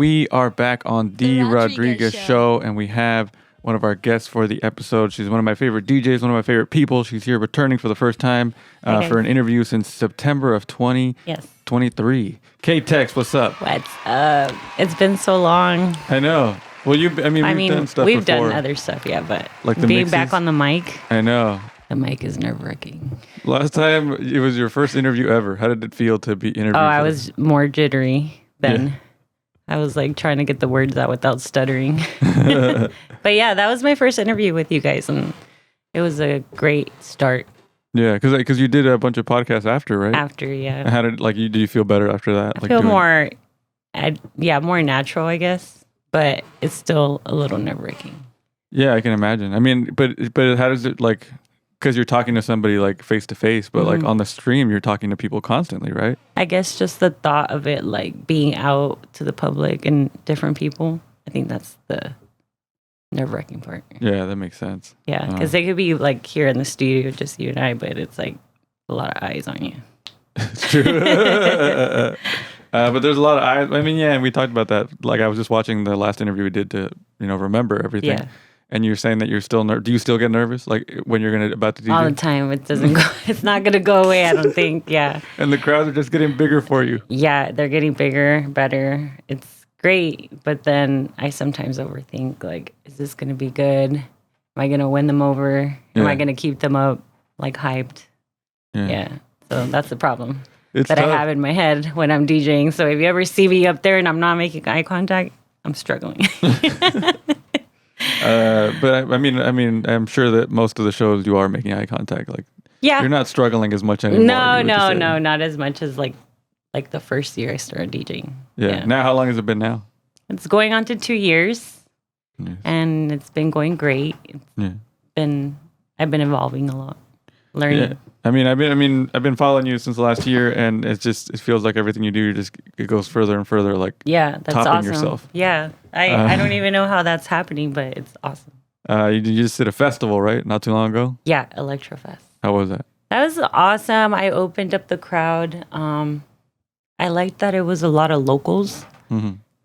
we are back on the Rodriguez Show, and we have one of our guests for the episode. She's one of my favorite DJs, one of my favorite people. She's here returning for the first time for an interview since September of 2023. Kaytexs, what's up? What's up? It's been so long. I know. Well, we've done stuff we've before. done other stuff, yeah, but like the being mixes? back on the mic. I know. The mic is nerve-wracking. Last time, it was your first interview ever. How did it feel to be interviewed? Oh, I was more jittery then. Yeah. I was like trying to get the words out without stuttering. But yeah, that was my first interview with you guys, and it was a great start. Yeah, because you did a bunch of podcasts after, right? After, yeah. How did do you feel better after that? I feel more natural, I guess, but it's still a little nerve-wracking. Yeah, I can imagine. I mean, but how does it because you're talking to somebody like face to face, but like on the stream, you're talking to people constantly, right? I guess just the thought of it, like being out to the public and different people, I think that's the nerve-wracking part. Yeah, that makes sense. Yeah, because they could be like here in the studio, just you and I, but it's like a lot of eyes on you. It's true. But there's a lot of eyes. I mean, yeah, and we talked about that. Like I was just watching the last interview we did to, remember everything. Yeah. And you're saying that you're still do you still get nervous like when you're about to DJ? All the time. It doesn't go. It's not gonna go away. I don't think. Yeah. And the crowds are just getting bigger for you. Yeah, they're getting bigger, better. It's great, but then I sometimes overthink. Like, is this gonna be good? Am I gonna win them over? Am I gonna keep them up like hyped? Yeah. So that's the problem it's that tough. I have in my head when I'm DJing. So if you ever see me up there and I'm not making eye contact, I'm struggling. But I mean, I'm sure that most of the shows you are making eye contact. Like, yeah, you're not struggling as much anymore. No, not as much as like the first year I started DJing. Yeah. Now, how long has it been now? It's going on to 2 years, and it's been going great. I've been evolving a lot, learning. Yeah. I mean, I've been following you since last year, and it feels like everything you do, it goes further and further. Like, that's topping awesome. yourself. Yeah, I don't even know how that's happening, but it's awesome. You just did a festival, right? Not too long ago. Yeah, Electrofest. How was that? That was awesome. I opened up the crowd. I liked that it was a lot of locals,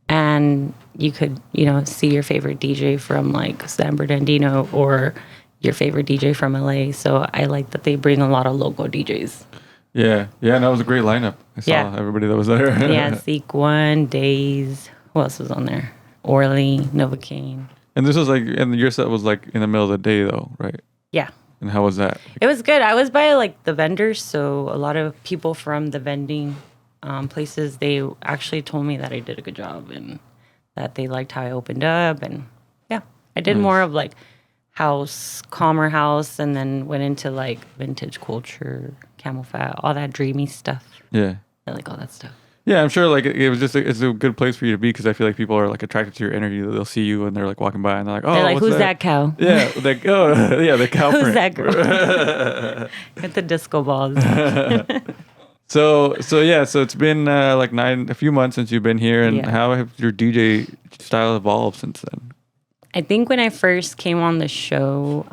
and you could, see your favorite DJ from like San Bernardino or your favorite DJ from LA. So I like that they bring a lot of local DJs. Yeah, no, it was a great lineup. I saw everybody that was there. Yeah, Seek One, Days. Who else was on there? Orly, Novocaine. And this was and your set was like in the middle of the day though, right? Yeah. And how was that? It was good. I was by like the vendors, so a lot of people from the vending places, they actually told me that I did a good job and that they liked how I opened up. And yeah, I did more of like calmer house, and then went into like vintage culture, camel fat, all that dreamy stuff. Yeah. I like all that stuff. Yeah, I'm sure like it was just it's a good place for you to be because I feel like people are like attracted to your energy. They'll see you and they're like walking by and they're like, they're like, who's that cow? Yeah, like the cow Who's print. that girl? With the disco balls. So it's been a few months since you've been here, and how have your DJ style evolved since then? I think when I first came on the show,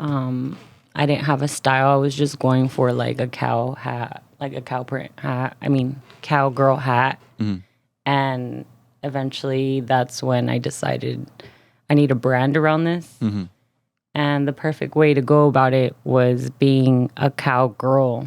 I didn't have a style. I was just going for like a cow hat, like a cow print hat. I mean, cowgirl hat. Mm-hmm. And eventually that's when I decided I need a brand around this. Mm-hmm. And the perfect way to go about it was being a cowgirl,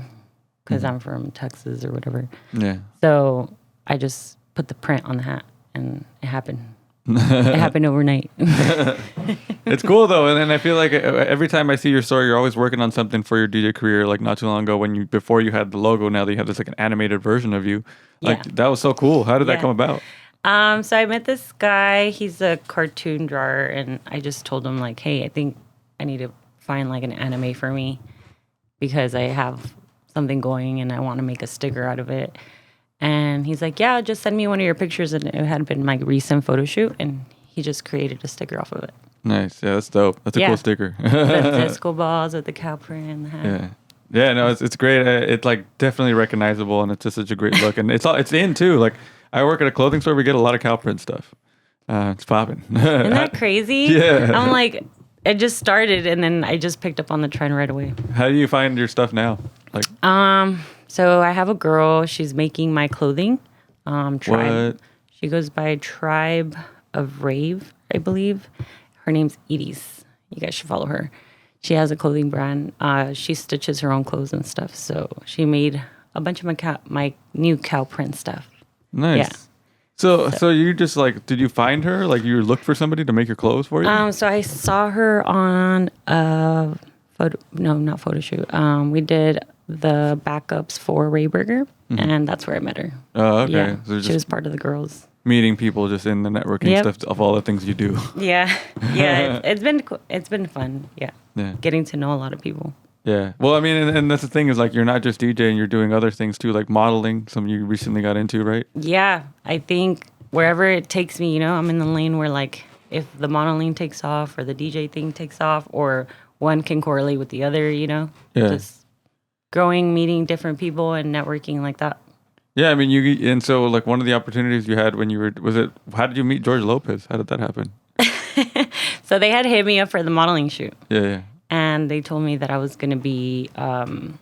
because I'm from Texas or whatever. Yeah. So I just put the print on the hat, and it happened. It happened overnight. It's cool though, and I feel like every time I see your story, you're always working on something for your DJ career. Like not too long ago, before you had the logo, now that you have this like an animated version of you. Like that was so cool. How did that come about? So I met this guy. He's a cartoon drawer, and I just told him like, hey, I think I need to find like an anime for me because I have something going and I want to make a sticker out of it. And he's like, yeah, just send me one of your pictures. And it had been my recent photo shoot, and he just created a sticker off of it. Nice. Yeah, that's dope. That's a cool sticker. The disco balls with the cow print and the hat. Yeah, no, it's great. It's like definitely recognizable, and it's just such a great look. And it's in too. Like I work at a clothing store. We get a lot of cow print stuff. It's popping. Isn't that crazy? Yeah. I'm like, it just started, and then I just picked up on the trend right away. How do you find your stuff now? So I have a girl. She's making my clothing. What? She goes by Tribe of Rave, I believe. Her name's Edie's. You guys should follow her. She has a clothing brand. She stitches her own clothes and stuff. So she made a bunch of my new cow print stuff. Nice. Yeah. So you just like, did you find her? Like you looked for somebody to make your clothes for you? So I saw her on a not photo shoot. We did the backups for Ray Burger, and that's where I met her. Oh, okay. Yeah, So she was part of the girls. Meeting people just in the networking stuff of all the things you do. Yeah, it's been fun. Yeah, getting to know a lot of people. Yeah. Well, I mean, and that's the thing is like you're not just DJing, you're doing other things too, like modeling. Something you recently got into, right? Yeah, I think wherever it takes me, I'm in the lane where like if the modeling takes off or the DJ thing takes off, or one can correlate with the other, just growing, meeting different people, and networking like that. Yeah, I mean, and so like one of the opportunities you had when you were, how did you meet George Lopez? How did that happen? So they had hit me up for the modeling shoot. Yeah. And they told me that I was going to be in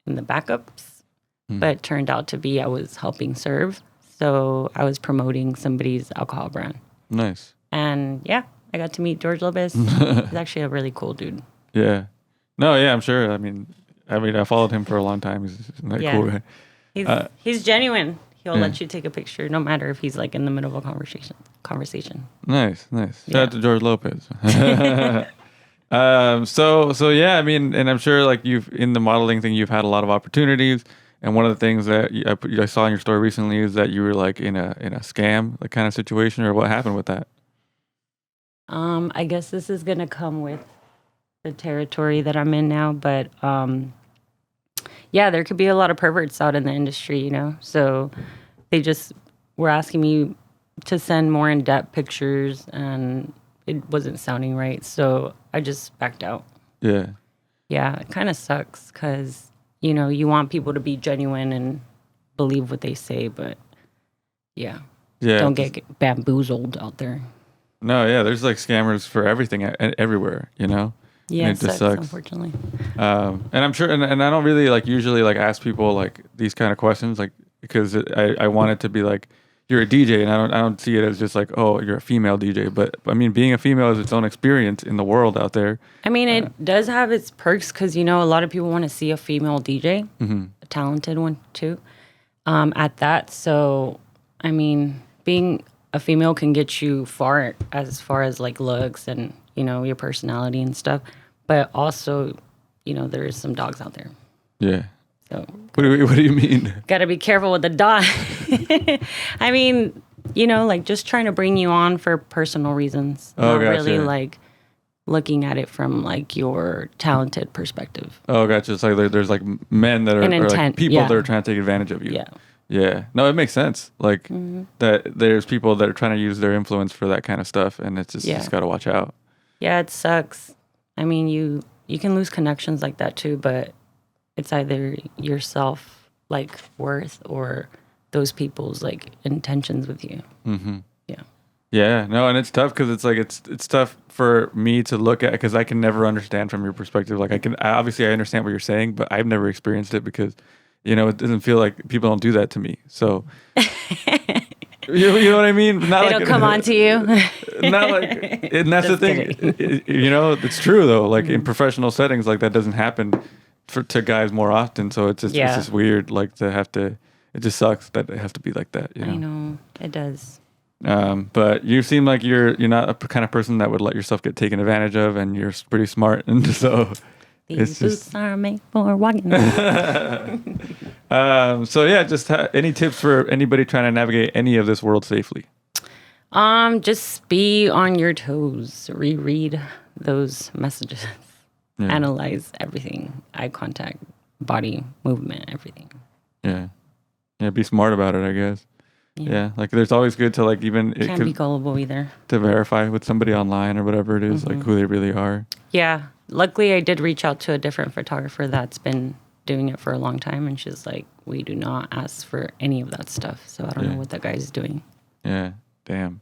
the backups, but it turned out to be I was helping serve. So I was promoting somebody's alcohol brand. Nice. And yeah, I got to meet George Lopez. He's actually a really cool dude. Yeah. No, yeah, I'm sure. I mean, I followed him for a long time. He's a cool guy. He's genuine. He'll let you take a picture no matter if he's like in the middle of a conversation. Nice. Shout out to George Lopez. So yeah, I mean, and I'm sure like in the modeling thing, you've had a lot of opportunities. And one of the things that I saw in your story recently is that you were like in a scam like kind of situation, or what happened with that? I guess this is gonna come with the territory that I'm in now, but yeah, there could be a lot of perverts out in the industry, So they just were asking me to send more in-depth pictures, and it wasn't sounding right, so I just backed out. Yeah. Yeah, it kind of sucks because, you want people to be genuine and believe what they say, but yeah. Don't get bamboozled out there. No, yeah, there's like scammers for everything everywhere, Yeah, it just sucks, unfortunately. And I'm sure, and I don't really like usually like ask people like these kind of questions, like because I want it to be like you're a DJ, and I don't see it as just like, oh, you're a female DJ. But I mean, being a female is its own experience in the world out there. I mean, it does have its perks because a lot of people want to see a female DJ, a talented one too, at that. So I mean, being a female can get you far as like looks and your personality and stuff, but also there's some dogs out there. Yeah. So what do you mean? Got to be careful with the dog. I mean, like just trying to bring you on for personal reasons, not really like looking at it from like your talented perspective. Oh, gotcha. It's like there's like men that are, or like people that are trying to take advantage of you. Yeah. Yeah. No, it makes sense. Like that there's people that are trying to use their influence for that kind of stuff, and it's just got to watch out. Yeah, it sucks. I mean, you can lose connections like that too, but it's either your self-worth or those people's like intentions with you. Mm-hmm. Yeah. Yeah. No, and it's tough because it's like it's tough for me to look at because I can never understand from your perspective. Like obviously I understand what you're saying, but I've never experienced it because it doesn't feel like people don't do that to me. So. You know what I mean? Not they don't come on to you. Not like, and that's the thing. It's true though. Like in professional settings, like that doesn't happen to guys more often. So it's just weird. Like to have to. It just sucks that it has to be like that. I know it does. But you seem like you're not a kind of person that would let yourself get taken advantage of, and you're pretty smart, and so. These boots are made for walking. So yeah, just any tips for anybody trying to navigate any of this world safely? Just be on your toes. Reread those messages. Yeah. Analyze everything. Eye contact, body movement, everything. Yeah. Yeah, be smart about it, I guess. Yeah. Like there's always good to like even... Can't be gullible either. To verify with somebody online or whatever it is, like who they really are. Yeah. Luckily, I did reach out to a different photographer that's been doing it for a long time, and she's like, we do not ask for any of that stuff. So I don't know what that guy's doing. Yeah, damn.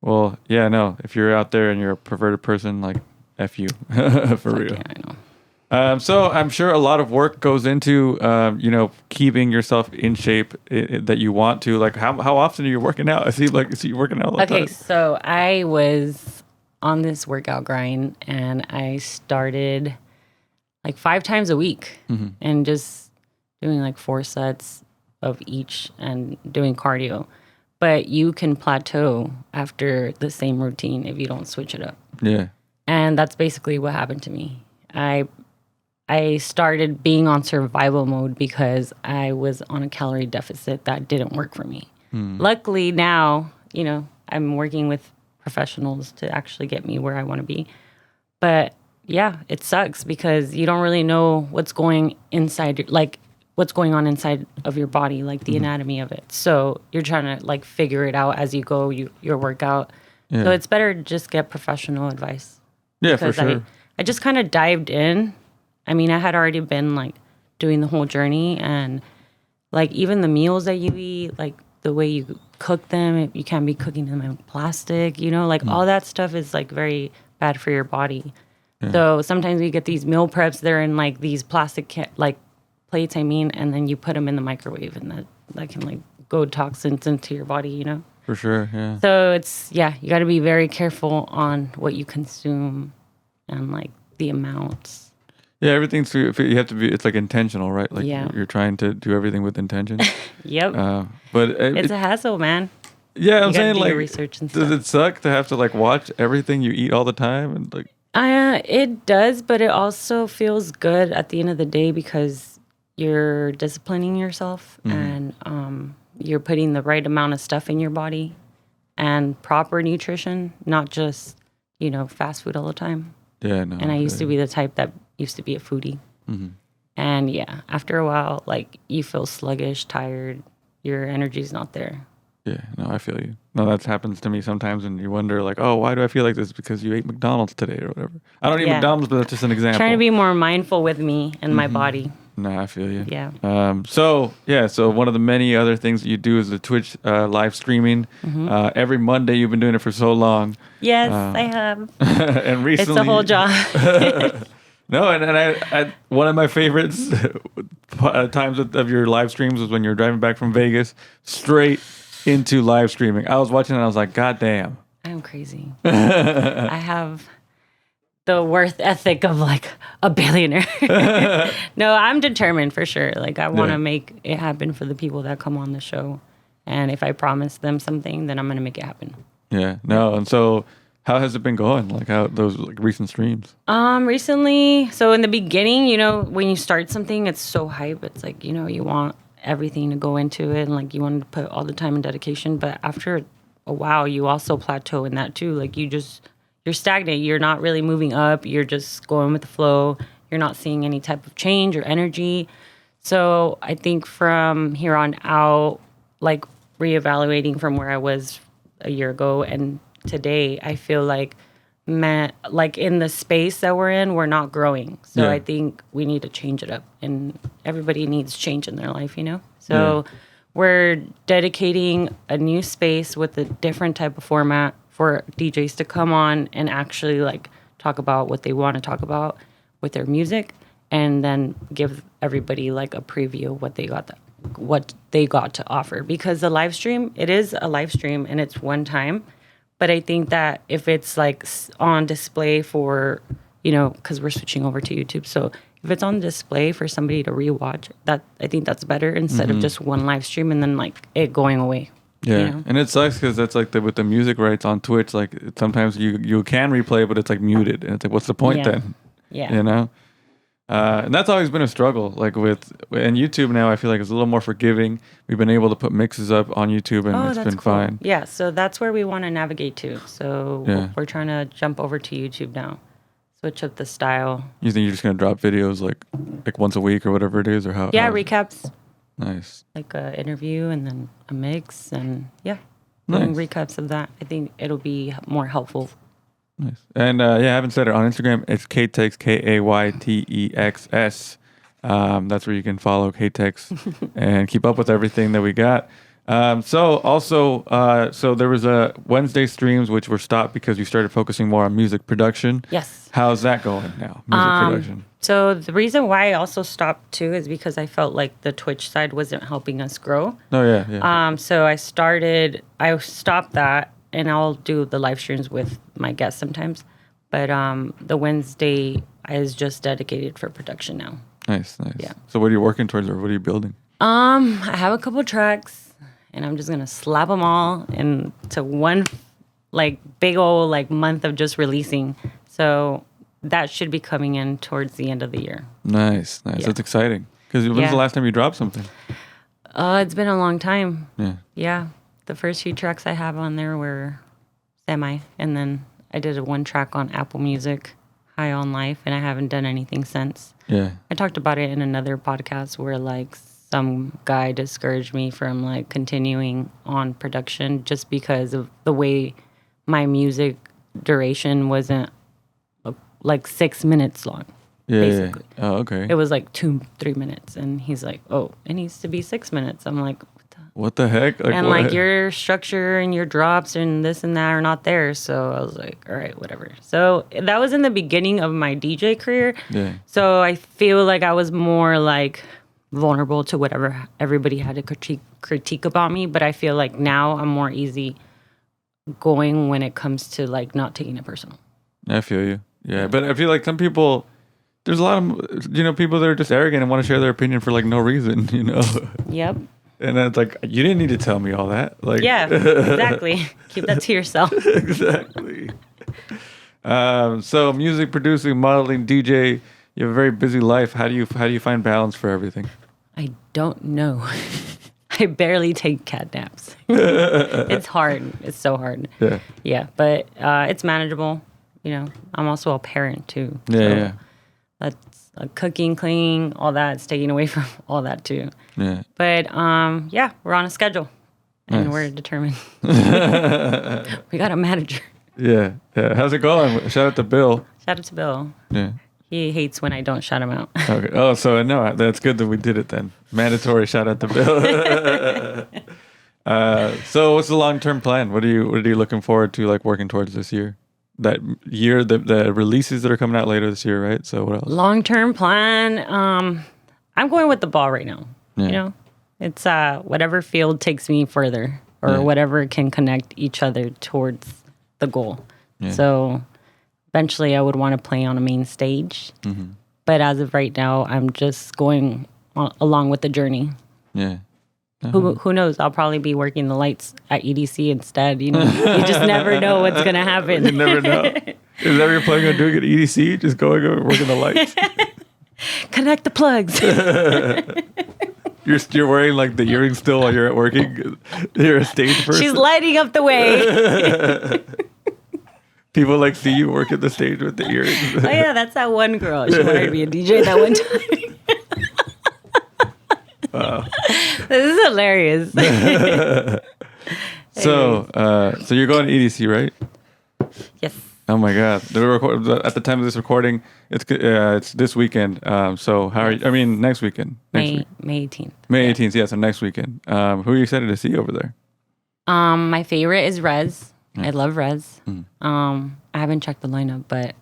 Well, yeah, no, if you're out there and you're a perverted person, like, F you, for real. Yeah, I know. So I'm sure a lot of work goes into, keeping yourself in shape that you want to. Like, how often are you working out? I see you working out all the time. Okay, so I was on this workout grind, and I started like 5 times a week, and just doing like 4 sets of each and doing cardio. But you can plateau after the same routine if you don't switch it up. Yeah. And that's basically what happened to me. I started being on survival mode because I was on a calorie deficit that didn't work for me. Luckily now, I'm working with professionals to actually get me where I want to be. But yeah, it sucks because you don't really know what's going inside, like what's going on inside of your body, like the anatomy of it. So you're trying to like figure it out as you go your workout. Yeah. So it's better to just get professional advice. Yeah, for sure. I just kind of dived in. I mean, I had already been like doing the whole journey, and like even the meals that you eat, like the way you cook them, you can't be cooking them in plastic, like all that stuff is like very bad for your body. Yeah. So sometimes we get these meal preps, they're in like these plastic like plates, and then you put them in the microwave, and that can like go toxins into your body, For sure, yeah. So you got to be very careful on what you consume and like the amounts. Yeah, everything's, you have to be, it's like intentional, right? Like you're trying to do everything with intention. Yep. But it's a hassle, man. Yeah, I'm saying like, research and does it suck to have to like watch everything you eat all the time? And like, it does, but it also feels good at the end of the day because you're disciplining yourself and you're putting the right amount of stuff in your body and proper nutrition, not just, fast food all the time. Yeah, no. And I used to be the type that used to be a foodie. And yeah, after a while, like you feel sluggish, tired, your energy's not there. Yeah, no, I feel you. No, that happens to me sometimes, and you wonder, like, oh, why do I feel like this? Because you ate McDonald's today or whatever. I don't eat McDonald's, but that's just an example. Trying to be more mindful with me and my body. No, I feel you. Yeah. So one of the many other things that you do is the Twitch live streaming. Every Monday, you've been doing it for so long. Yes, I have. And recently, it's a whole job. No, and I one of my favorites times of your live streams was when you're driving back from Vegas, straight into live streaming. I was watching it and I was like, God damn. I'm crazy. I have the worth ethic of like a billionaire. No, I'm determined for sure. Like I want to make it happen for the people that come on the show. And if I promise them something, then I'm going to make it happen. Yeah, no. And so how has it been going? Like how those like recent streams? Recently, so in the beginning, when you start something, it's so hype. It's like, you want everything to go into it and like you want to put all the time and dedication. But after a while, you also plateau in that too. Like you're stagnant. You're not really moving up. You're just going with the flow. You're not seeing any type of change or energy. So I think from here on out, like reevaluating from where I was a year ago and today, I feel like, like in the space that we're in, we're not growing. So I think we need to change it up, and everybody needs change in their life, So we're dedicating a new space with a different type of format for DJs to come on and actually like talk about what they want to talk about with their music, and then give everybody like a preview of what they got to offer. Because the live stream, it is a live stream and it's one time. But I think that if it's like on display for, because we're switching over to YouTube. So if it's on display for somebody to rewatch, I think that's better instead of just one live stream and then like it going away. Yeah, and it sucks because that's like with the music rights on Twitch. Like sometimes you can replay, but it's like muted, and it's like, what's the point then? Yeah. And that's always been a struggle. Like and YouTube now, I feel like it's a little more forgiving. We've been able to put mixes up on YouTube, and it's been fine. Yeah, so that's where we want to navigate to. So we're trying to jump over to YouTube now, switch up the style. You think you're just gonna drop videos like once a week or whatever it is, or how? Yeah, recaps. Nice. Like an interview and then a mix, and nice. Doing recaps of that. I think it'll be more helpful. Nice. And I haven't said it on Instagram. It's Kaytexs, Kaytexs. That's where you can follow Kaytexs and keep up with everything that we got. So there was a Wednesday streams which were stopped because you started focusing more on music production. Yes. How's that going now? Music production. So the reason why I also stopped too is because I felt like the Twitch side wasn't helping us grow. Oh yeah. So I stopped that, and I'll do the live streams with my guests sometimes. But the Wednesday is just dedicated for production now. Nice. Yeah. So what are you working towards, or what are you building? I have a couple tracks, and I'm just gonna slap them all into one, like big old like month of just releasing. So that should be coming in towards the end of the year. Nice. Yeah. That's exciting. Because when's the last time you dropped something? It's been a long time. Yeah. Yeah. The first few tracks I have on there were semi, and then I did one track on Apple Music, High on Life, and I haven't done anything since. Yeah. I talked about it in another podcast where like some guy discouraged me from like continuing on production just because of the way my music duration wasn't like 6 minutes long. Yeah. Basically. Oh, okay. It was like 2-3 minutes, and he's like, "Oh, it needs to be 6 minutes." I'm like, what the heck? and what? like your structure and your drops and this and that are not there. So I was like, all right, whatever. So that was in the beginning of my DJ career. Yeah. So I feel like I was more like vulnerable to whatever everybody had to critique about me. But I feel like now I'm more easy going when it comes to like not taking it personal. I feel you. Yeah. But I feel like some people, there's a lot of, people that are just arrogant and want to share their opinion for like no reason, Yep. And then it's like, you didn't need to tell me all that. Like, yeah, exactly. Keep that to yourself. Exactly. So music producing, modeling, DJ, you have a very busy life. How do you find balance for everything? I don't know. I barely take cat naps. It's hard. It's so hard. Yeah. Yeah, but it's manageable. I'm also a parent too. Yeah. That's cooking, cleaning, all that's taken away from all that too. Yeah. But we're on a schedule, and we're determined. We got a manager. Yeah. How's it going? Shout out to Bill. Shout out to Bill. Yeah. He hates when I don't shout him out. Okay. Oh, so no, that's good that we did it then. Mandatory shout out to Bill. So what's the long-term plan? What are you looking forward to, like working towards this year? That year, the releases that are coming out later this year, right? So what else? Long-term plan. I'm going with the ball right now. Yeah. It's whatever field takes me further, or whatever can connect each other towards the goal. Yeah. So eventually I would want to play on a main stage. Mm-hmm. But as of right now, I'm just going along with the journey. Yeah. Who knows? I'll probably be working the lights at EDC instead. You just never know what's going to happen. You never know. Is that what you're planning on doing at EDC? Just going over working the lights? Connect the plugs. You're wearing like the earrings still while you're at working? You're a stage person? She's lighting up the way. People like see you work at the stage with the earrings. Oh yeah, that's that one girl. She wanted to be a DJ that one time. Wow. This is hilarious. So you're going to EDC, right? Yes. Oh my God! At the time of this recording, it's this weekend. So how are you? I mean, next weekend. May 18th. May 18th. Yeah, so next weekend. Who are you excited to see over there? My favorite is Rez. I love Rez. Mm. I haven't checked the lineup, but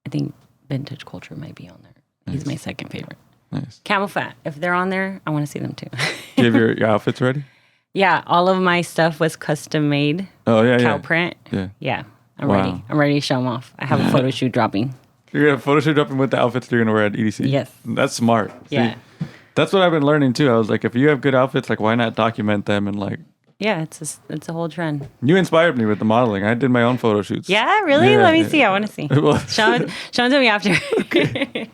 I think Vintage Culture might be on there. He's my second favorite. Nice. Camel Fat. If they're on there, I want to see them too. You have your outfits ready? Yeah, all of my stuff was custom made. Oh yeah, cow print. Yeah. I'm ready. I'm ready to show them off. I have a photo shoot dropping. You're gonna photo shoot dropping with the outfits you're gonna wear at EDC. Yes. That's smart. Yeah. See, that's what I've been learning too. I was like, if you have good outfits, like why not document them and like. Yeah, it's a whole trend. You inspired me with the modeling. I did my own photo shoots. Yeah, really? Yeah, Let me see. I want to see. Show it to me after. Okay.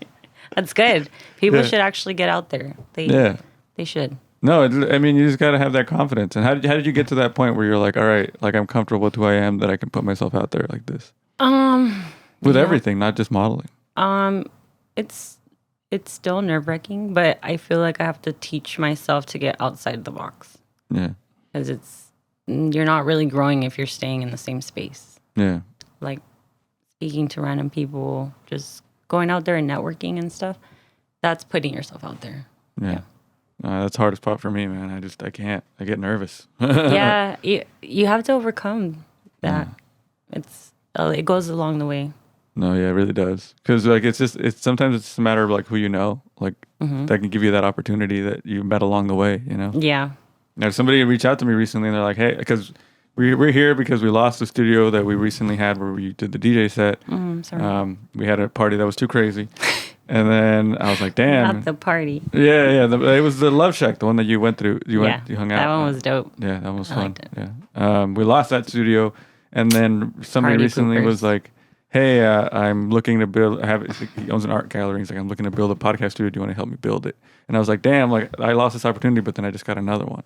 That's good. People should actually get out there. They should. No, I mean, you just got to have that confidence. And how did you get to that point where you're like, all right, like I'm comfortable with who I am, that I can put myself out there like this? With everything, not just modeling. It's still nerve-wracking, but I feel like I have to teach myself to get outside the box. Yeah. Because you're not really growing if you're staying in the same space. Yeah. Like speaking to random people, just going out there and networking and stuff, that's putting yourself out there. Yeah. That's the hardest part for me, man. I can't. I get nervous. Yeah, you have to overcome that. It goes along the way. No, yeah, it really does. Because like it's sometimes it's just a matter of like who you know, like that can give you that opportunity that you met along the way. You know. Yeah. Now somebody reached out to me recently, and they're like, "Hey, because we're here because we lost the studio that we recently had where we did the DJ set. Sorry. We had a party that was too crazy." And then I was like, "Damn!" Not the party. Yeah. It was the Love Shack, the one that you went through. You hung out. That one was dope. Yeah, that one was I fun. liked it. Yeah. We lost that studio, and then somebody Party recently poopers. was like, "Hey, I'm looking to build. He owns an art gallery. He's like, I'm looking to build a podcast studio. Do you want to help me build it?" And I was like, "Damn! Like I lost this opportunity, but then I just got another one."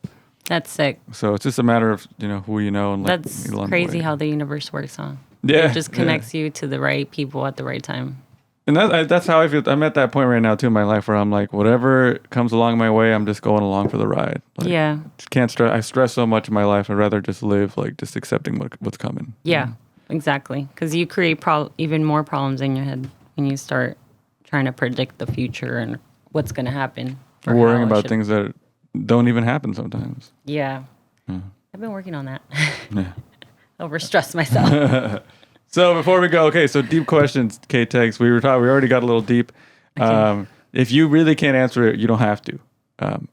That's sick. So it's just a matter of who you know and like. That's along the crazy way. how the universe works, huh? Yeah, It just connects you to the right people at the right time. And that's how I feel. I'm at that point right now too in my life where I'm like, whatever comes along my way, I'm just going along for the ride. Like, Yeah. Can't stress. I stress so much in my life. I'd rather just live, like just accepting what's coming. Yeah, exactly. Because you create even more problems in your head when you start trying to predict the future and what's going to happen. Or or worrying how it about should- things that don't even happen sometimes. Yeah. I've been working on that. Yeah. Overstress myself. So before we go, okay, so deep questions, Kaytexs. We already got a little deep. Okay. If you really can't answer it, you don't have to.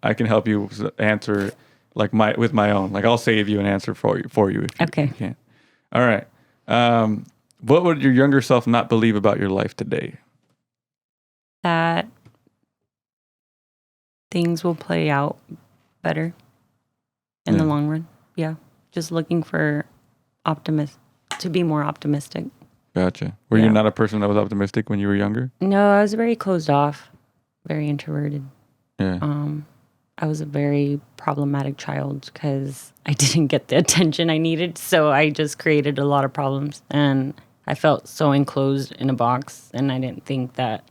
I can help you answer like with my own. Like I'll save you an answer for you if Okay. you can't. All right. What would your younger self not believe about your life today? That things will play out better in the long run. Yeah. Just looking for to be more optimistic. Gotcha. Were you not a person that was optimistic when you were younger? No, I was very closed off, very introverted. Yeah. I was a very problematic child because I didn't get the attention I needed. So I just created a lot of problems and I felt so enclosed in a box and I didn't think that,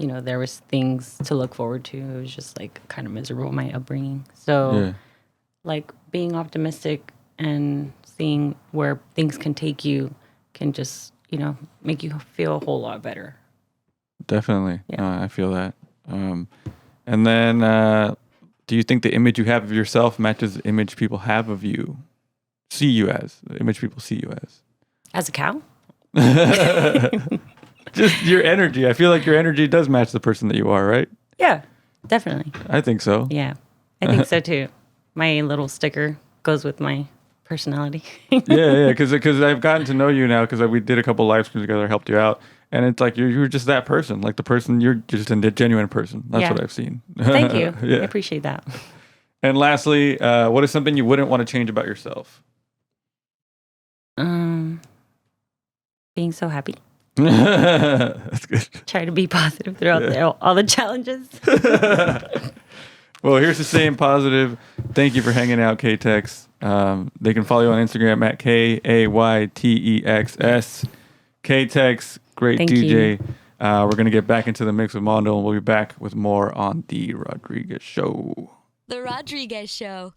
there was things to look forward to. It was just like kind of miserable, my upbringing. So like being optimistic and seeing where things can take you can just, make you feel a whole lot better. Definitely. Yeah. I feel that. And then do you think the image you have of yourself matches the image people have of you, see you as, the image people see you as? As a cow? Just your energy. I feel like your energy does match the person that you are, right? Yeah, definitely. I think so. Yeah, I think so too. My little sticker goes with my personality. Yeah, because I've gotten to know you now because we did a couple live streams together, helped you out, and it's like you're just that person, like the person you're just a genuine person. That's what I've seen. Thank you. Yeah. I appreciate that. And lastly, what is something you wouldn't want to change about yourself? Being so happy. That's good. Try to be positive throughout all the challenges. Well, here's to staying positive. Thank you for hanging out, Kaytexs. They can follow you on Instagram at KAYTEXS. Kaytexs, great Thank DJ. you. We're going to get back into the mix with Mondo, and we'll be back with more on The Rodriguez Show. The Rodriguez Show.